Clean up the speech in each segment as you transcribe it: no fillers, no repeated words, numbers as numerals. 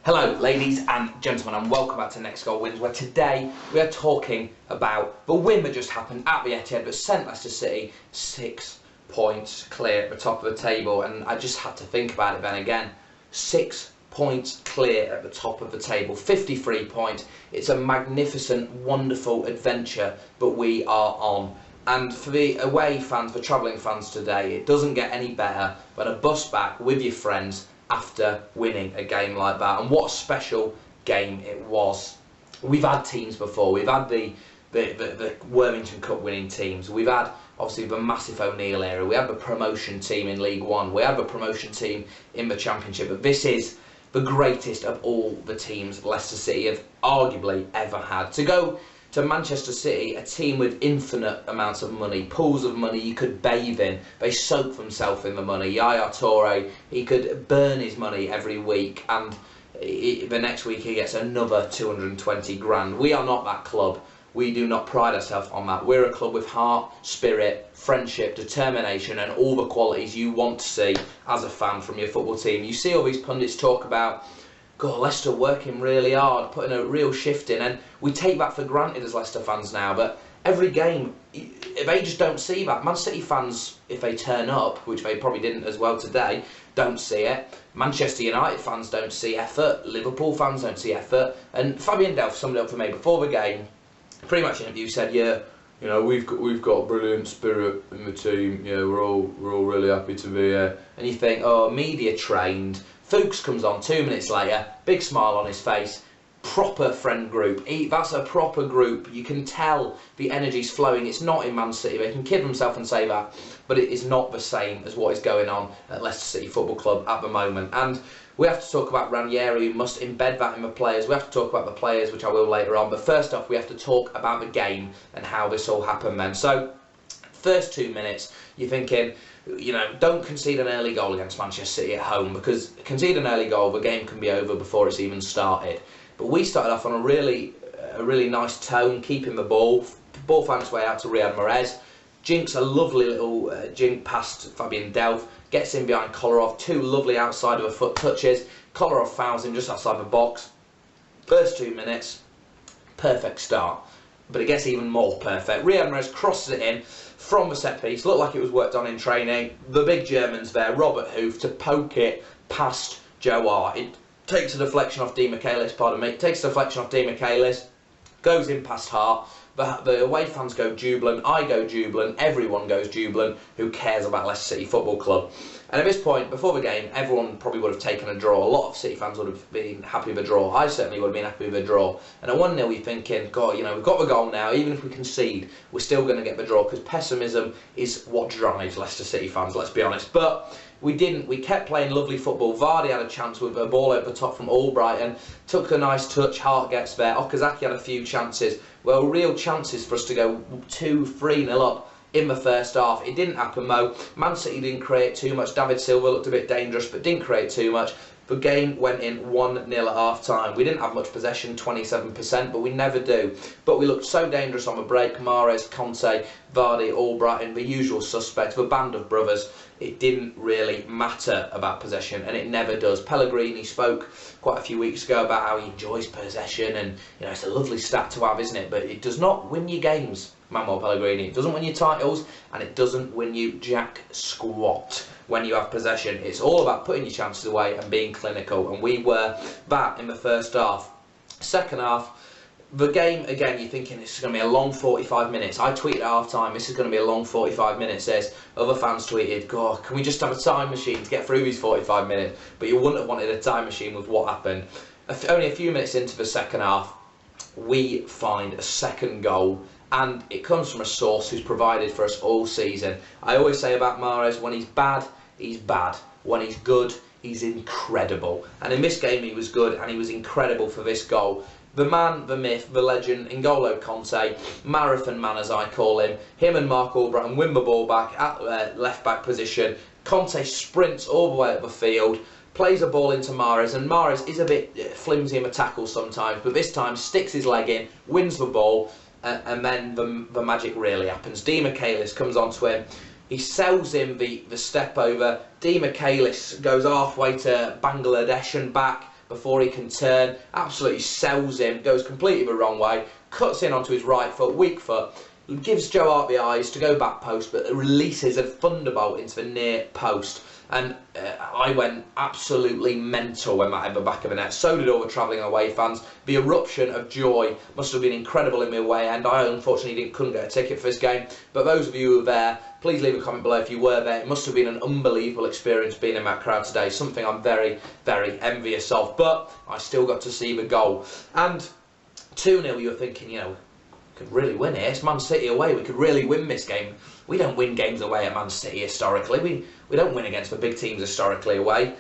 Hello ladies and gentlemen, and welcome back to Next Goal Wins, where today we are talking about the win that just happened at the Etihad that sent Leicester City 6 points clear at the top of the table. And I just had to think about it then again. 6 points clear at the top of the table, 53 points. It's a magnificent, wonderful adventure that we are on. And for the away fans, for travelling fans today, it doesn't get any better than a bus back with your friends after winning a game like that. And what a special game it was. We've had teams before. We've had the Worthington Cup winning teams. We've had obviously the massive O'Neill era. We had the promotion team in League One. We had the promotion team in the Championship. But this is the greatest of all the teams Leicester City have arguably ever had. To go to Manchester City, a team with infinite amounts of money, pools of money you could bathe in. They soak themselves in the money. Yaya Toure, he could burn his money every week, and the next week he gets another 220 grand. We are not that club. We do not pride ourselves on that. We're a club with heart, spirit, friendship, determination, and all the qualities you want to see as a fan from your football team. You see all these pundits talk about, God, Leicester working really hard, putting a real shift in, and we take that for granted as Leicester fans now, but every game, they just don't see that. Man City fans, if they turn up, which they probably didn't as well today, don't see it. Manchester United fans don't see effort. Liverpool fans don't see effort. And Fabian Delph summed it up for me before the game, pretty much in an interview, said, yeah, you know, we've got brilliant spirit in the team. Yeah, we're all really happy to be here. And you think, oh, media trained. Fuchs comes on 2 minutes later, big smile on his face, proper friend group. That's a proper group. You can tell the energy's flowing. It's not in Man City. They can kid themselves and say that, but it is not the same as what is going on at Leicester City Football Club at the moment. And we have to talk about Ranieri. We must embed that in the players. We have to talk about the players, which I will later on. But first off, we have to talk about the game and how this all happened then. So, first 2 minutes, you're thinking, you know, don't concede an early goal against Manchester City at home, because concede an early goal, the game can be over before it's even started. But we started off on a really nice tone, keeping the ball found its way out to Riyad Mahrez, jinks a lovely little jink past Fabian Delph, gets in behind Kolarov, 2 lovely outside of a foot touches, Kolarov fouls him just outside the box. First 2 minutes, perfect start. But it gets even more perfect. Riyad Mahrez crosses it in from the set piece, looked like it was worked on in training. The big German's there, Robert Huth, to poke it past Joe R. It takes a deflection off Di Michaelis, goes in past Hart. The away fans go jubilant, I go jubilant, everyone goes jubilant who cares about Leicester City Football Club. And at this point, before the game, everyone probably would have taken a draw. A lot of City fans would have been happy with a draw. I certainly would have been happy with a draw. And at 1-0, you're thinking, God, you know, we've got the goal now. Even if we concede, we're still going to get the draw, because pessimism is what drives Leicester City fans, let's be honest. But we didn't. We kept playing lovely football. Vardy had a chance with a ball over the top from Albrighton. Took a nice touch. Hart gets there. Okazaki had a few chances. Well, real chances for us to go 2-3-0 up in the first half. It didn't happen though. Man City didn't create too much. David Silva looked a bit dangerous, but didn't create too much. The game went in 1-0 at half time. We didn't have much possession, 27%, but we never do. But we looked so dangerous on the break. Mahrez, Conte, Vardy, Albrighton, the usual suspects, the band of brothers. It didn't really matter about possession, and it never does. Pellegrini spoke quite a few weeks ago about how he enjoys possession, and you know, it's a lovely stat to have, isn't it? But it does not win you games, Manuel Pellegrini. It doesn't win you titles, and it doesn't win you jack squat when you have possession. It's all about putting your chances away and being clinical, and we were that in the first half. Second half, the game, again, you're thinking this is going to be a long 45 minutes. I tweeted at half time, this is going to be a long 45 minutes. There's other fans tweeted, God, can we just have a time machine to get through these 45 minutes? But you wouldn't have wanted a time machine with what happened. Only a few minutes into the second half, we find a second goal, and it comes from a source who's provided for us all season. I always say about Mahrez, when he's bad, he's bad. When he's good, he's incredible. And in this game, he was good, and he was incredible for this goal. The man, the myth, the legend, N'Golo Conte, marathon man as I call him and Mark Albrighton win the ball back at left back position. Conte sprints all the way up the field, plays a ball into Mahrez, and Mahrez is a bit flimsy in the tackle sometimes, but this time sticks his leg in, wins the ball, and then the magic really happens. Di Michaelis comes onto him, he sells him the step over. Di Michaelis goes halfway to Bangladesh and back, before he can turn, absolutely sells him, goes completely the wrong way, cuts in onto his right foot, weak foot, gives Joe Hart the eyes to go back post, but releases a thunderbolt into the near post. And I went absolutely mental when that hit the back of the net. So did all the travelling away fans. The eruption of joy must have been incredible in the away end. I unfortunately couldn't get a ticket for this game. But those of you who were there, please leave a comment below if you were there. It must have been an unbelievable experience being in that crowd today. Something I'm very, very envious of. But I still got to see the goal. And 2-0, you were thinking, you know, could really win it. It's Man City away. We could really win this game. We don't win games away at Man City historically. We don't win against the big teams historically away.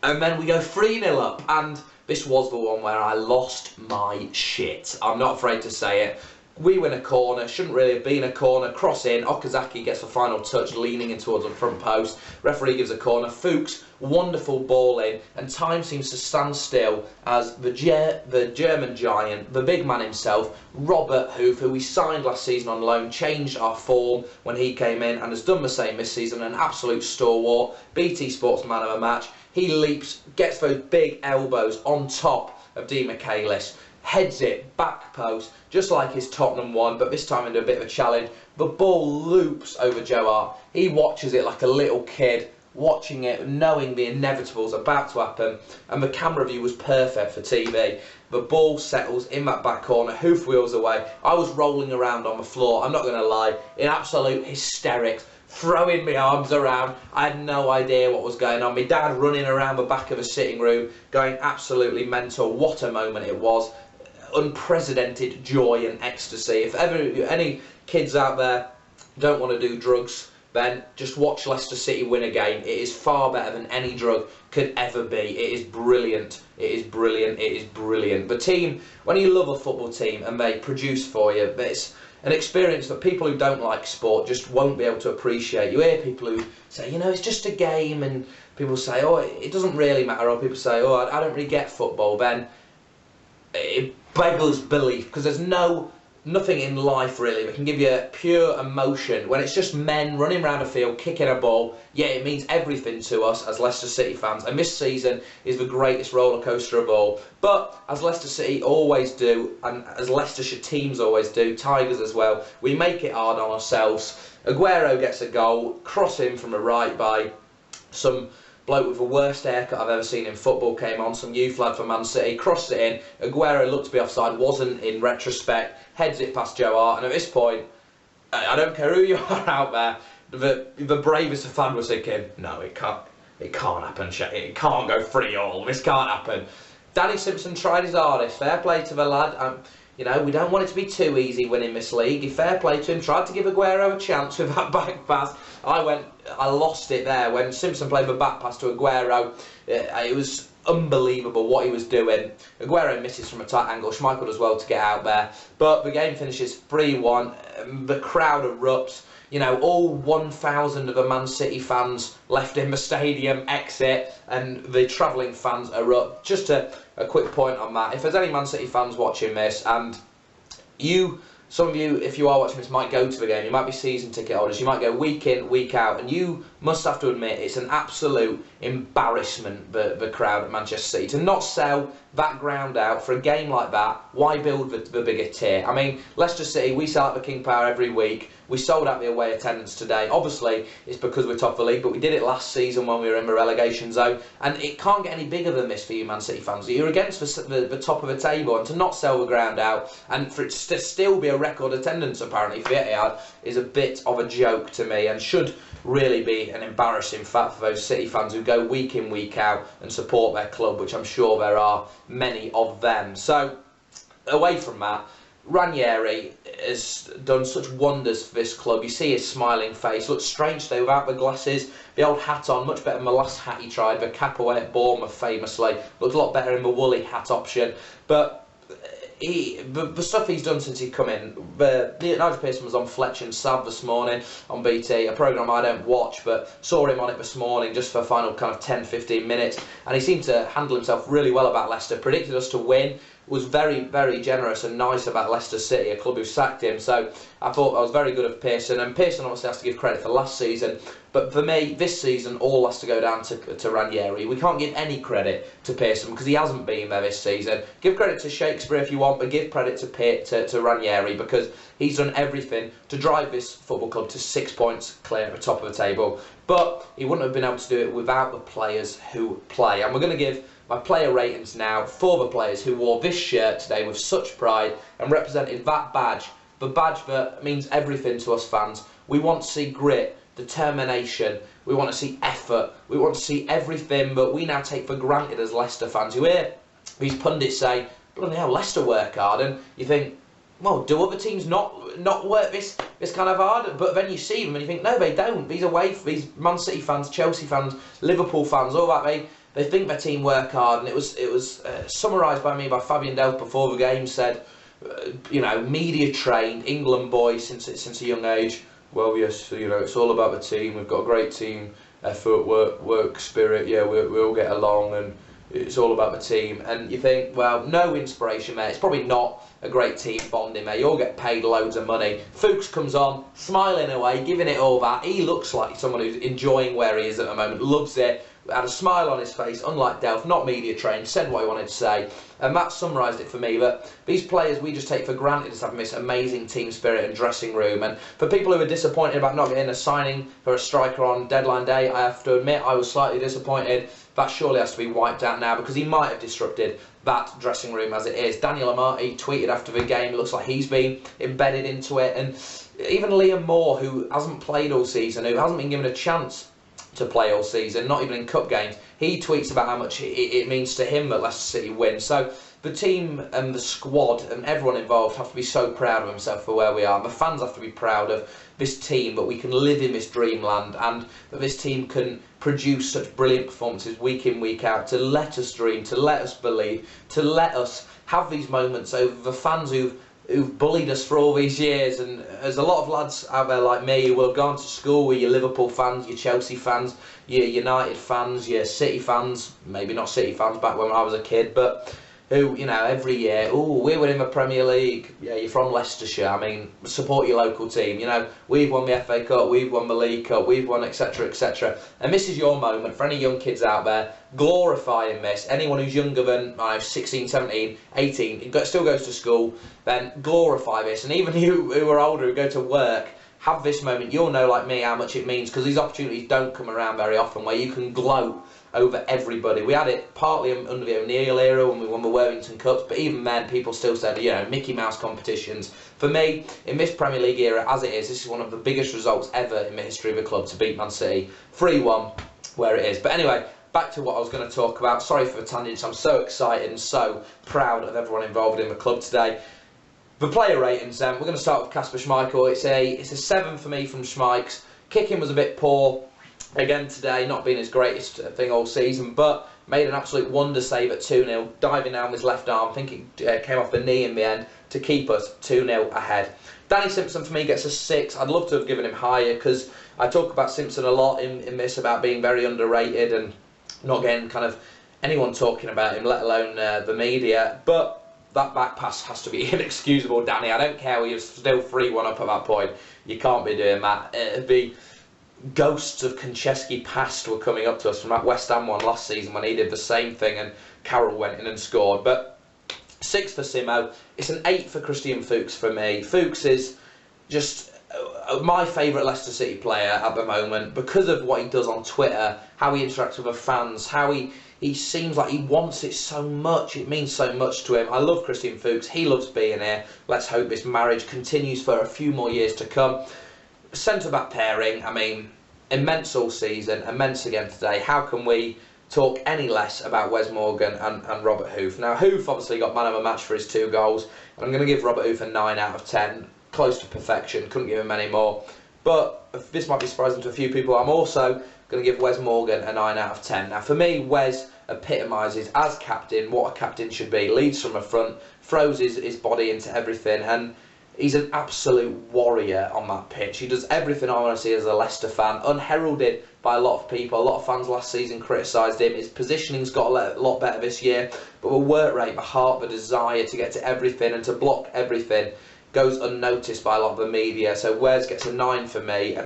And then we go 3-0 up. And this was the one where I lost my shit. I'm not afraid to say it. We win a corner, shouldn't really have been a corner, cross in, Okazaki gets the final touch, leaning in towards the front post, referee gives a corner, Fuchs, wonderful ball in, and time seems to stand still as the German giant, the big man himself, Robert Huth, who we signed last season on loan, changed our form when he came in and has done the same this season, an absolute stalwart, BT Sports man of the match, he leaps, gets those big elbows on top of Di Michaelis, heads it, back post, just like his Tottenham one, but this time into a bit of a challenge. The ball loops over Joe Hart. He watches it like a little kid, watching it, knowing the inevitable is about to happen, and the camera view was perfect for TV. The ball settles in that back corner, Huth wheels away. I was rolling around on the floor, I'm not going to lie, in absolute hysterics, throwing my arms around. I had no idea what was going on. My dad running around the back of the sitting room, going absolutely mental. What a moment it was. Unprecedented joy and ecstasy. If ever any kids out there don't want to do drugs, then just watch Leicester City win a game. It is far better than any drug could ever be. It is brilliant. It is brilliant. It is brilliant. The team, when you love a football team and they produce for you, it's an experience that people who don't like sport just won't be able to appreciate. You hear people who say, you know, it's just a game, and people say, oh, it doesn't really matter, or people say, oh, I don't really get football. Then it beggars belief, because there's nothing in life really that can give you pure emotion when it's just men running around a field kicking a ball. Yeah, it means everything to us as Leicester City fans, and this season is the greatest roller coaster of all. But as Leicester City always do, and as Leicestershire teams always do, Tigers as well, we make it hard on ourselves. Aguero gets a goal, cross in from the right by some bloke with the worst haircut I've ever seen in football came on, some youth lad for Man City, crossed it in, Aguero looked to be offside, wasn't in retrospect, heads it past Joe Hart, and at this point, I don't care who you are out there, the bravest of fans was thinking, no, it can't happen, it can't go 3-3, this can't happen. Danny Simpson tried his hardest, fair play to the lad. You know, we don't want it to be too easy winning this league. Fair play to him, tried to give Aguero a chance with that back pass. I lost it there when Simpson played the back pass to Aguero. It was unbelievable what he was doing. Aguero misses from a tight angle, Schmeichel does well to get out there. But the game finishes 3-1, the crowd erupts. You know, all 1,000 of the Man City fans left in the stadium, exit, and the travelling fans erupt. Just a quick point on that. If there's any Man City fans watching this, and some of you, if you are watching this, might go to the game, you might be season ticket holders, you might go week in, week out, and you must have to admit it's an absolute embarrassment, the crowd at Manchester City. To not sell that ground out for a game like that, why build the bigger tier? I mean, Leicester City, we sell out the King Power every week. We sold out the away attendance today. Obviously, it's because we're top of the league, but we did it last season when we were in the relegation zone, and it can't get any bigger than this for you Man City fans. You're against the top of the table, and to not sell the ground out, and for it to still be a record attendance apparently for Etihad is a bit of a joke to me, and should really be an embarrassing fact for those City fans who go week in, week out and support their club, which I'm sure there are many of them. So, away from that, Ranieri has done such wonders for this club. You see his smiling face. Looks strange today without the glasses. The old hat on, much better than the last hat he tried. The cap away at Bournemouth famously. Looked a lot better in the woolly hat option. But the stuff he's done since he come in. Nigel Pearson was on Fletcher and Sav this morning on BT, a programme I don't watch, but saw him on it this morning just for a final kind of 10-15 minutes, and he seemed to handle himself really well about Leicester. Predicted us to win. was very, very generous and nice about Leicester City, a club who sacked him. So I thought that was very good of Pearson. And Pearson obviously has to give credit for last season. But for me, this season, all has to go down to Ranieri. We can't give any credit to Pearson because he hasn't been there this season. Give credit to Shakespeare if you want, but give credit to Ranieri because he's done everything to drive this football club to 6 points clear at the top of the table. But he wouldn't have been able to do it without the players who play. And we're going to give my player ratings now for the players who wore this shirt today with such pride and represented that badge, the badge that means everything to us fans. We want to see grit, determination, we want to see effort, we want to see everything that we now take for granted as Leicester fans. You hear these pundits say, bloody hell, Leicester work hard, and you think, well, do other teams not work this kind of hard? But then you see them and you think, no, they don't. These Man City fans, Chelsea fans, Liverpool fans, all that, they think their team work hard. And it was summarised by me by Fabian Delph before the game, said, you know, media trained, England boy since a young age. Well, yes, you know, it's all about the team. We've got a great team, effort, work spirit. Yeah, we all get along, and it's all about the team. And you think, well, no inspiration there. It's probably not a great team bonding there. You all get paid loads of money. Fuchs comes on, smiling away, giving it all that. He looks like someone who's enjoying where he is at the moment, loves it. Had a smile on his face, unlike Delph, not media trained, said what he wanted to say, and that summarised it for me. That these players we just take for granted as having this amazing team spirit and dressing room. And for people who are disappointed about not getting a signing for a striker on deadline day, I have to admit I was slightly disappointed. That surely has to be wiped out now because he might have disrupted that dressing room as it is. Daniel Amati tweeted after the game, it looks like he's been embedded into it, and even Liam Moore, who hasn't played all season, who hasn't been given a chance to play all season, not even in cup games, he tweets about how much it means to him that Leicester City win. So the team and the squad and everyone involved have to be so proud of themselves for where we are. The fans have to be proud of this team, that we can live in this dreamland and that this team can produce such brilliant performances week in, week out, to let us dream, to let us believe, to let us have these moments over the fans who've bullied us for all these years. And there's a lot of lads out there like me who will have gone to school with your Liverpool fans, your Chelsea fans, your United fans, your City fans, maybe not City fans back when I was a kid, but who, you know, every year, oh, we're winning the Premier League. Yeah, you're from Leicestershire. I mean, support your local team. You know, we've won the FA Cup, we've won the League Cup, we've won, etc., etc. And this is your moment for any young kids out there glorifying this. Anyone who's younger than 16, 17, 18, still goes to school, then glorify this. And even you who are older, who go to work, have this moment. You'll know, like me, how much it means, because these opportunities don't come around very often where you can gloat over everybody. We had it partly under the O'Neill era when we won the Worthington Cups, but even then people still said, you know, Mickey Mouse competitions. For me, in this Premier League era as it is, this is one of the biggest results ever in the history of the club, to beat Man City 3-1 where it is. But anyway, back to what I was going to talk about. Sorry for the tangents. I'm so excited and so proud of everyone involved in the club today. The player ratings then, we're going to start with Kasper Schmeichel. It's a 7 for me from Schmeichs. Kicking was a bit poor again today, not been his greatest thing all season, but made an absolute wonder save at 2-0, diving down with his left arm, thinking came off the knee in the end to keep us 2-0 ahead. Danny Simpson for me gets a 6. I'd love to have given him higher because I talk about Simpson a lot in this, about being very underrated and not getting kind of anyone talking about him, let alone the media. But that back pass has to be inexcusable, Danny. I don't care, we were still 3-1 up at that point. You can't be doing that. It'd be ghosts of Konchesky past were coming up to us from that West Ham one last season when he did the same thing and Carroll went in and scored. But 6 for Simo. It's an 8 for Christian Fuchs for me. Fuchs is just my favourite Leicester City player at the moment because of what he does on Twitter, how he interacts with the fans, how he seems like he wants it so much. It means so much to him. I love Christian Fuchs. He loves being here. Let's hope this marriage continues for a few more years to come. Centre-back pairing, I mean, immense all season, immense again today. How can we talk any less about Wes Morgan and Robert Huth? Now, Huth obviously got man of the match for his 2 goals. And I'm going to give Robert Huth a 9 out of 10. Close to perfection, couldn't give him any more. But this might be surprising to a few people. I'm also going to give Wes Morgan a 9 out of 10. Now, for me, Wes epitomises, as captain, what a captain should be. Leads from the front, throws his body into everything, and He's an absolute warrior on that pitch. He does everything I want to see as a Leicester fan, unheralded by a lot of people. A lot of fans last season criticised him. His positioning's got a lot better this year, but the work rate, the heart, the desire to get to everything and to block everything goes unnoticed by a lot of the media. So Wes gets a 9 for me.